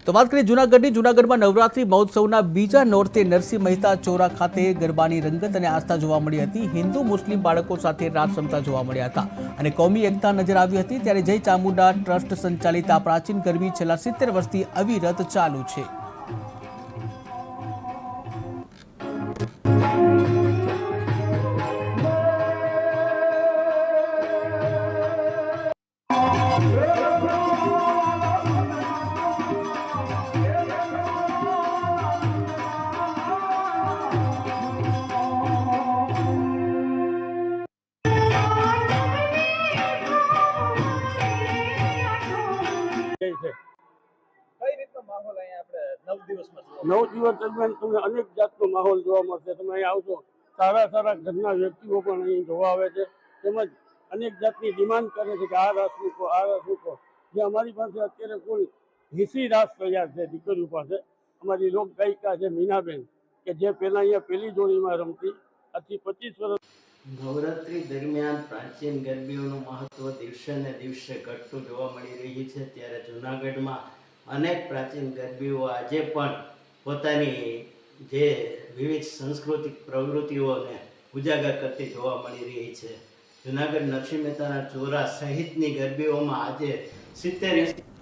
તો વાત કરીએ જૂનાગઢમાં નવરાત્રી મહોત્સવના બીજા નોરતે નરસિંહ મહેતા ચોરા ખાતે ગરબાની રંગત અને આસ્થા જોવા મળી હતી। હિન્દુ મુસ્લિમ બાળકો સાથે રાસ રમતા જોવા મળ્યા હતા અને કોમી એકતા નજર આવી હતી। ત્યારે જય ચામુંડા ટ્રસ્ટ સંચાલિત આ પ્રાચીન ગરબી છેલ્લા 70 વર્ષથી અવિરત ચાલુ છે। नव दिवस दरमियान तमने अनेक जातनो माहोल जोवा मळशे। तमे અહીં આવશો સારા સારા ઘરના વ્યક્તિઓ પણ અહીં જોવા આવે છે, તેમજ અનેક જાતની ડિમાન્ડ કરે છે કે આ રાસ મૂકો, આ રાસ મૂકો। જે અમારી પાસે અત્યારે કુલ 80 રાસ તૈયાર છે દીકરીઓ પાસે। અમારી લોક ગાયિકા છે મીનાબેન કે જે પહેલા અહીંયા પહેલી જોડીમાં રમતી, આજથી 25 વર્ષ। નવરાત્રી દરમિયાન પ્રાચીન ગરબીઓનું મહત્વ દિવસે ને દિવસે ઘટતું જોવા મળી રહ્યું છે। ત્યારે જૂનાગઢમાં અનેક પ્રાચીન ગરબીઓ આજે પણ પોતાની જે વિવિધ સાંસ્કૃતિક પ્રવૃત્તિઓને ઉજાગર કરતી જોવા મળી રહી છે। જૂનાગઢ નરસિંહ મહેતાના ચોરા સહિતની ગરબીઓમાં આજે 70